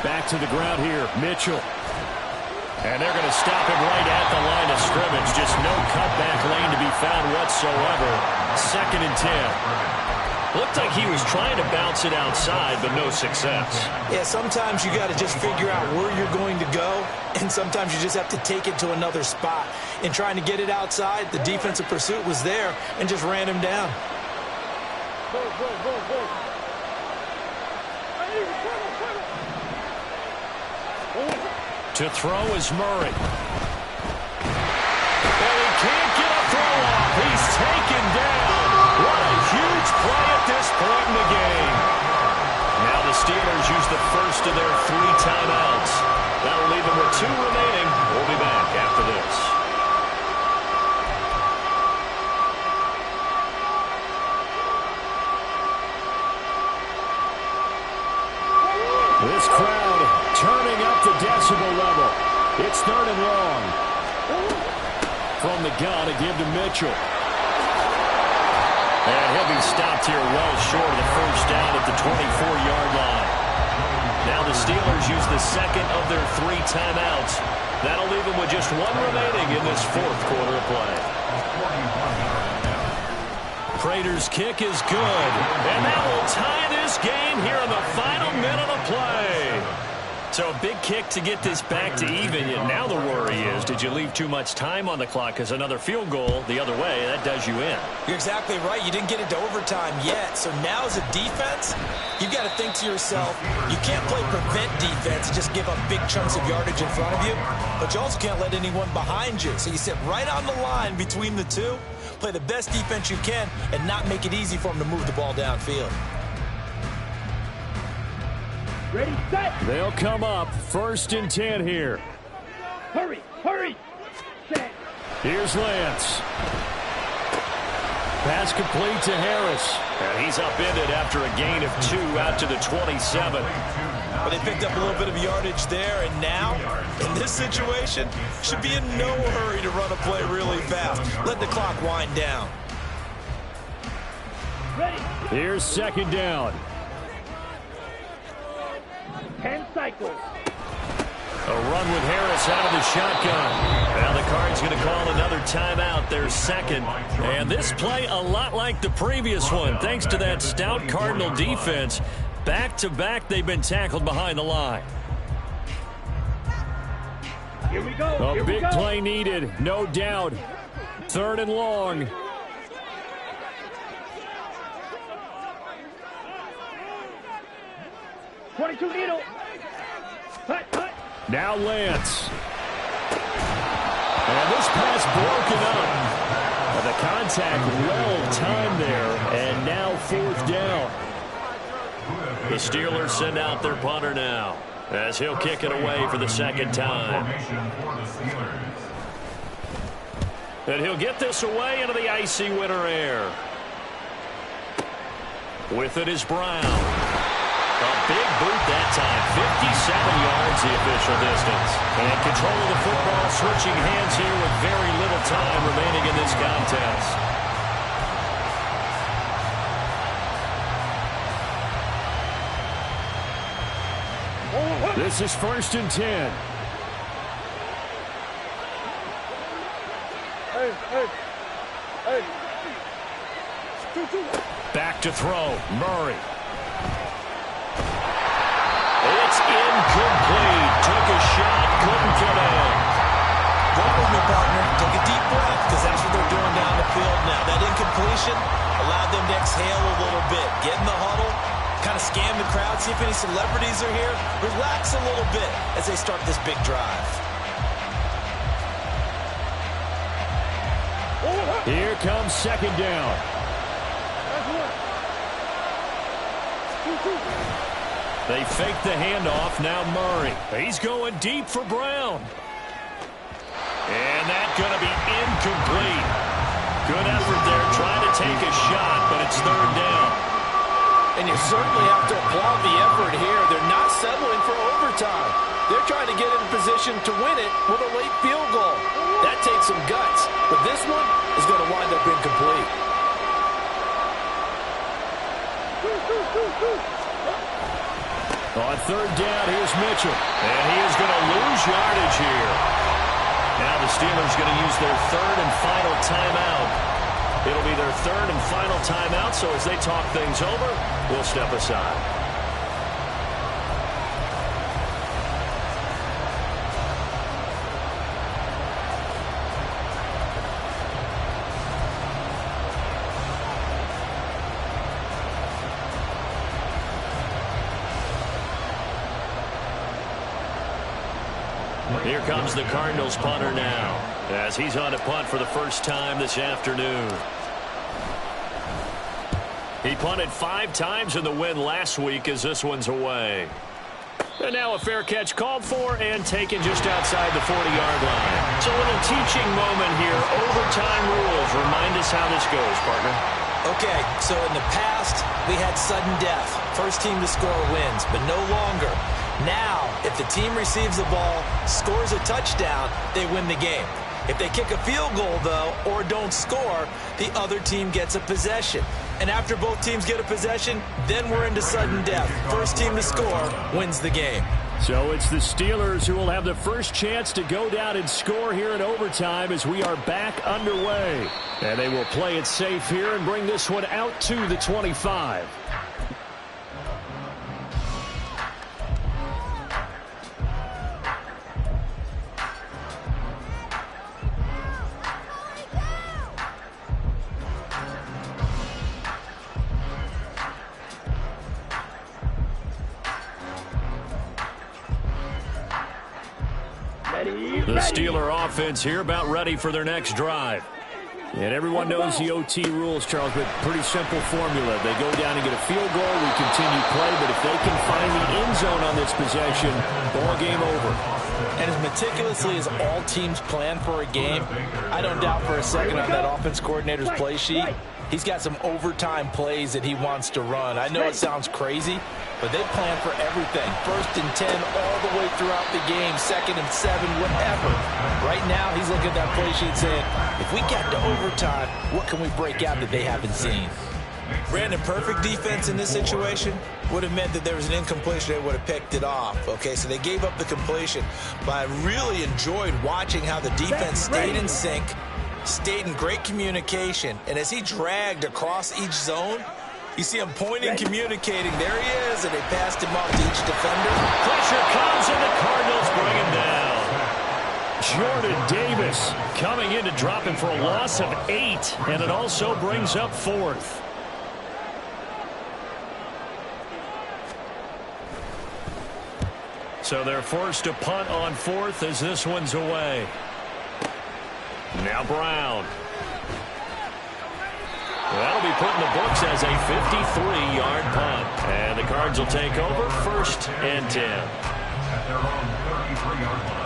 [SPEAKER 1] Back to the ground here, Mitchell. And they're going to stop him right at the line of scrimmage. Just no cutback lane to be found whatsoever. 2nd and 10. Looked like he was trying to bounce it outside, but no success.
[SPEAKER 3] Yeah, sometimes you got to just figure out where you're going to go, and sometimes you just have to take it to another spot. In trying to get it outside, the defensive pursuit was there and just ran him down.
[SPEAKER 1] To throw is Murray. And he can't get a throw off. He's taken down. What a huge play at this point in the game. Now the Steelers use the first of their 3 timeouts. That'll leave them with 2 remaining. We'll be back after this. This crowd turning up the decibel level. It's 3rd and long. From the gun, a give to Mitchell. And he'll be stopped here well short of the first down at the 24-yard line. Now the Steelers use the second of their 3 timeouts. That'll leave them with just 1 remaining in this 4th quarter of play. Prater's kick is good. And that will tie this game here in the final minute of play. So a big kick to get this back to even. And now the worry is, did you leave too much time on the clock? Because another field goal the other way, that does you in.
[SPEAKER 3] You're exactly right. You didn't get into overtime yet. So now as a defense, you've got to think to yourself, you can't play prevent defense and just give up big chunks of yardage in front of you. But you also can't let anyone behind you. So you sit right on the line between the two, play the best defense you can, and not make it easy for them to move the ball downfield.
[SPEAKER 4] Ready, set.
[SPEAKER 1] They'll come up 1st and 10 here.
[SPEAKER 4] Hurry, hurry. Set.
[SPEAKER 1] Here's Lance. Pass complete to Harris. And he's upended after a gain of 2 out to the 27.
[SPEAKER 3] But they picked up a little bit of yardage there, and now, in this situation, should be in no hurry to run a play really fast. Let the clock wind down.
[SPEAKER 4] Ready.
[SPEAKER 1] Here's 2nd down.
[SPEAKER 4] 10 cycles.
[SPEAKER 1] A run with Harris out of the shotgun. Now the Cards going to call another timeout, their 2nd. And this play a lot like the previous one. Thanks to that stout Cardinal defense. Back-to-back, they've been tackled behind the line.
[SPEAKER 4] Here we go.
[SPEAKER 1] A big play needed, no doubt. 3rd and long.
[SPEAKER 4] .22 needle. Hut, hut.
[SPEAKER 1] Now Lance. And this pass broken up. And the contact well timed there. And now 4th down. The Steelers send out their punter now, as he'll kick it away for the 2nd time. And he'll get this away into the icy winter air. With it is Brown. A big boot that time, 57 yards the official distance. And control of the football, switching hands here with very little time remaining in this contest. This is 1st and 10. Back to throw, Murray. It's incomplete. Took a shot, couldn't get in.
[SPEAKER 3] Walk with me, partner. Take a deep breath, because that's what they're doing down the field now. That incompletion allowed them to exhale a little bit. Get in the huddle, kind of scan the crowd, see if any celebrities are here. Relax a little bit as they start this big drive.
[SPEAKER 1] Here comes 2nd down. They fake the handoff. Now Murray. He's going deep for Brown. And that's going to be incomplete. Good effort there trying to take a shot, but it's 3rd down.
[SPEAKER 2] And you certainly have to applaud the effort here. They're not settling for overtime. They're trying to get in position to win it with a late field goal. That takes some guts, but this one is going to wind up incomplete.
[SPEAKER 1] On 3rd down, here's Mitchell. And he is going to lose yardage here. Now the Steelers going to use their 3rd and final timeout. It'll be their 3rd and final timeout, so as they talk things over, we'll step aside. Here comes the Cardinals punter now, as he's on to punt for the first time this afternoon. He punted 5 times in the win last week as this one's away. And now a fair catch called for and taken just outside the 40-yard line. So a little teaching moment here. Overtime rules. Remind us how this goes, partner.
[SPEAKER 3] Okay, so in the past, we had sudden death. First team to score wins, but no longer. Now, if the team receives the ball, scores a touchdown, they win the game. If they kick a field goal, though, or don't score, the other team gets a possession. And after both teams get a possession, then we're into sudden death. First team to score wins the game.
[SPEAKER 1] So it's the Steelers who will have the first chance to go down and score here in overtime as we are back underway. And they will play it safe here and bring this one out to the 25. The Steeler offense here about ready for their next drive. And everyone knows the OT rules, Charles, but pretty simple formula. They go down and get a field goal, we continue play, but if they can find the end zone on this possession, ball game over.
[SPEAKER 3] And as meticulously as all teams plan for a game, I don't doubt for a second on that offense coordinator's play sheet, he's got some overtime plays that he wants to run. I know it sounds crazy, but they plan for everything. 1st and 10 all the way throughout the game, 2nd and 7, whatever. Right now, he's looking at that play sheet saying, if we get to overtime, what can we break out that they haven't seen? Brandon, perfect defense in this situation would have meant that there was an incompletion. They would have picked it off. Okay, so they gave up the completion. But I really enjoyed watching how the defense stayed in sync, stayed in great communication, and as he dragged across each zone, you see him pointing, communicating. There he is, and they passed him off to each defender.
[SPEAKER 1] Pressure comes, and the Cardinals bring him down. Jordan Davis coming in to drop him for a loss of 8, and it also brings up 4th. So they're forced to punt on 4th as this one's away. Now Brown. That'll be put in the books as a 53-yard punt. And the Cards will take over 1st and 10.
[SPEAKER 5] At their own 33-yard line.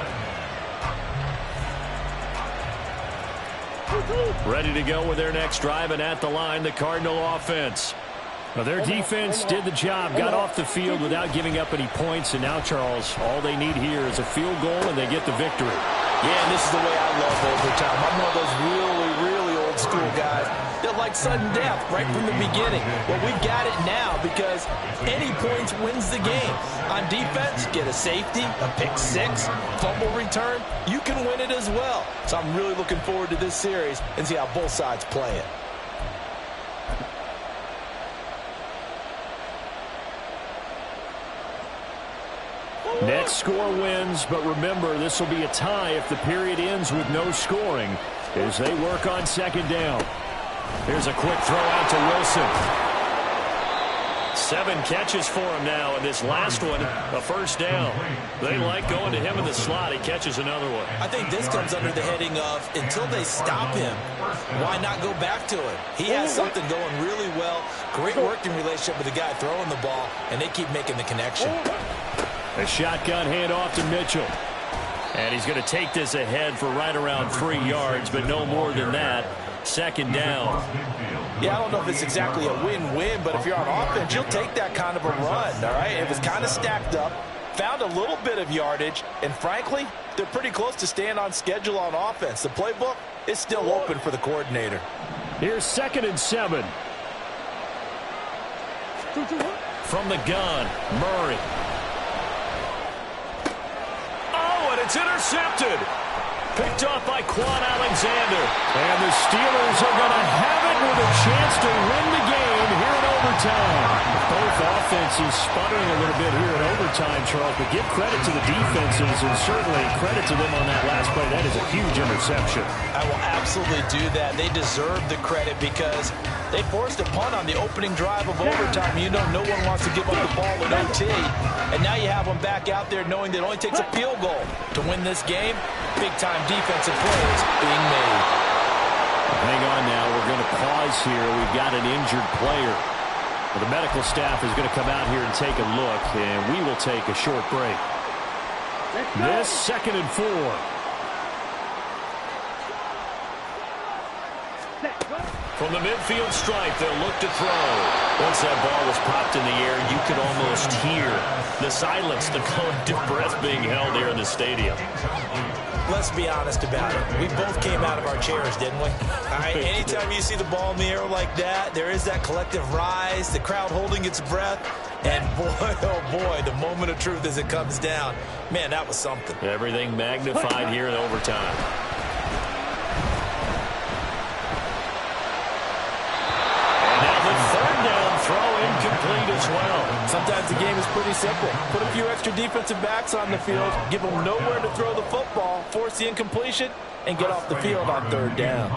[SPEAKER 1] Ready to go with their next drive, and at the line, the Cardinal offense. Now, their defense did the job, got off the field without giving up any points, and now, Charles, all they need here is a field goal, and they get the victory.
[SPEAKER 3] Yeah, and this is the way I love overtime. I'm one of those really old school guys that like sudden death right from the beginning. Well, we've got it now because any points wins the game. On defense, get a safety, a pick 6, fumble return, you can win it as well. So I'm really looking forward to this series and see how both sides play it.
[SPEAKER 1] Next score wins, but remember, this will be a tie if the period ends with no scoring as they work on 2nd down. Here's a quick throw out to Wilson. 7 catches for him now, and this last one, a 1st down. They like going to him in the slot. He catches another one.
[SPEAKER 3] I think this comes under the heading of, until they stop him, why not go back to him? He has something going really well, great working relationship with the guy throwing the ball, and they keep making the connection.
[SPEAKER 1] A shotgun handoff to Mitchell. And he's going to take this ahead for right around 3 yards, but no more than that. 2nd down.
[SPEAKER 3] Yeah, I don't know if it's exactly a win-win, but if you're on offense, you'll take that kind of a run, all right? It was kind of stacked up, found a little bit of yardage, and frankly, they're pretty close to staying on schedule on offense. The playbook is still open for the coordinator.
[SPEAKER 1] Here's 2nd and 7. From the gun, Murray. It's intercepted. Picked off by Quan Alexander. And the Steelers are going to have it with a chance to win the game game here in overtime. Both offenses sputtering a little bit here in overtime, Charles, but give credit to the defenses and certainly credit to them on that last play. That is a huge interception.
[SPEAKER 3] I will absolutely do that. They deserve the credit because they forced a punt on the opening drive of overtime. You know no one wants to give up the ball in OT. And now you have them back out there knowing that it only takes a field goal to win this game. Big-time defensive plays being made.
[SPEAKER 1] Hang on now. We're going to pause here. We've got an injured player. The medical staff is going to come out here and take a look, and we will take a short break. This 2nd and 4. From the midfield stripe, they'll look to throw. Once that ball was popped in the air, you could almost hear the silence, the collective breath being held here in the stadium.
[SPEAKER 3] Let's be honest about it. We both came out of our chairs, didn't we? All right, anytime you see the ball in the air like that, there is that collective rise, the crowd holding its breath, and boy, oh boy, the moment of truth as it comes down. Man, that was something.
[SPEAKER 1] Everything magnified here in overtime. Throw incomplete as well.
[SPEAKER 3] Sometimes the game is pretty simple. Put a few extra defensive backs on the field, give them nowhere to throw the football, force the incompletion, and get off the field on 3rd down.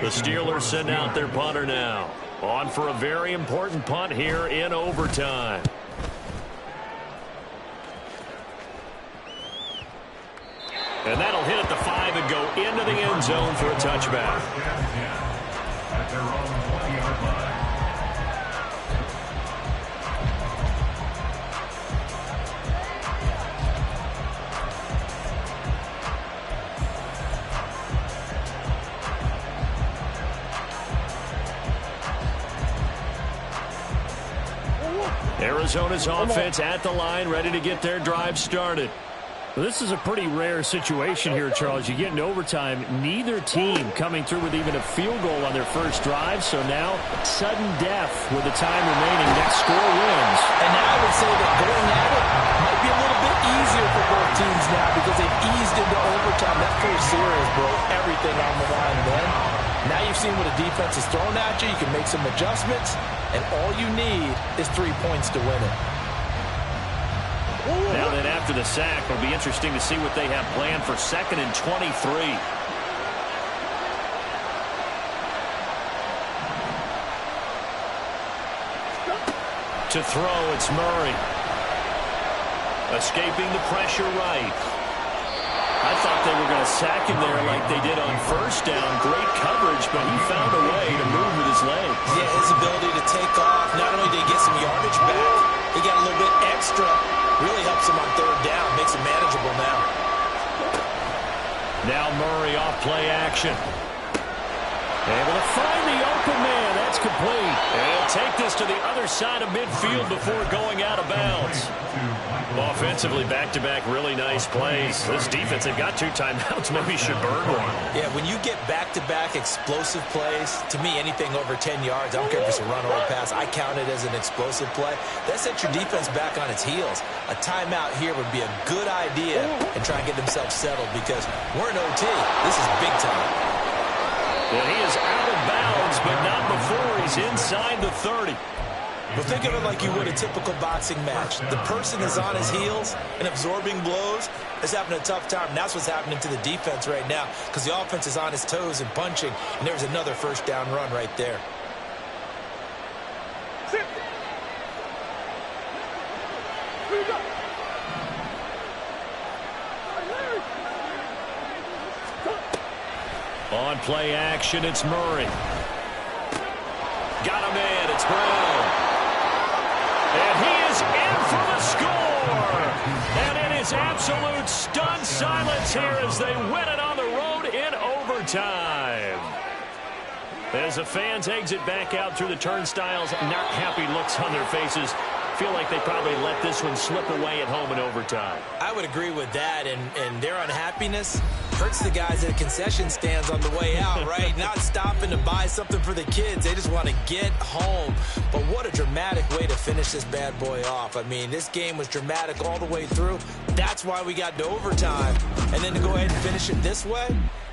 [SPEAKER 1] The Steelers send out their punter now. On for a very important punt here in overtime. And that'll hit at the 5 and go into the end zone for a touchback.
[SPEAKER 5] At their own 20-yard line.
[SPEAKER 1] Arizona's offense at the line, ready to get their drive started. Well, this is a pretty rare situation here, Charles. You get into overtime, neither team coming through with even a field goal on their first drive, so now sudden death with the time remaining. Next score wins.
[SPEAKER 3] And now I would say that going at it might be a little bit easier for both teams now because they've eased into overtime. That first series broke everything on the line then. Now you've seen what a defense is thrown at you. You can make some adjustments, and all you need is 3 points to win it.
[SPEAKER 1] Now then, after the sack, it'll be interesting to see what they have planned for 2nd and 23. To throw, it's Murray. Escaping the pressure right. I thought they were going to sack him there like they did on 1st down. Great coverage, but he found a way to move with his legs.
[SPEAKER 3] Yeah, his ability to take off. Not only did he get some yardage back, he got a little bit extra. Really helps him on 3rd down. Makes him manageable now.
[SPEAKER 1] Now Murray off play action. Able to find the open man. That's complete. And take this to the other side of midfield before going out of bounds. Offensively, back-to-back really nice plays. This defense, they've got 2 timeouts. Maybe should burn one.
[SPEAKER 3] Yeah, when you get back-to-back explosive plays, to me, anything over 10 yards, I don't care if it's a run or a pass, I count it as an explosive play. That sets your defense back on its heels. A timeout here would be a good idea and try and get themselves settled because we're in OT. This is big time.
[SPEAKER 1] Well, he is out of bounds, but not before he's inside the 30.
[SPEAKER 3] Well, think of it like you would a typical boxing match. The person is on his heels and absorbing blows is having a tough time. And that's what's happening to the defense right now because the offense is on his toes and punching. And there's another 1st down run right there.
[SPEAKER 1] On play action, it's Murray. Got a man, it's Brown. And he is in for the score. And it is absolute stunned silence here as they win it on the road in overtime. As the fans exit back out through the turnstiles, not happy looks on their faces. Feel like they probably let this one slip away at home in overtime.
[SPEAKER 3] I would agree with that, and their unhappiness hurts the guys at concession stands on the way out, right? Not stopping to buy something for the kids. They just want to get home. But what a dramatic way to finish this bad boy off. I mean, this game was dramatic all the way through. That's why we got to overtime. And then to go ahead and finish it this way,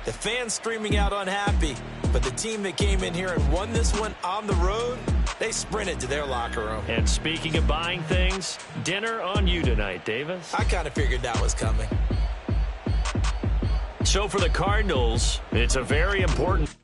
[SPEAKER 3] The fans streaming out unhappy, but the team that came in here and won this one on the road, they sprinted to their locker room.
[SPEAKER 1] And speaking of buying things, dinner on you tonight, Davis.
[SPEAKER 3] I kind of figured that was coming.
[SPEAKER 1] So for the Cardinals, it's a very important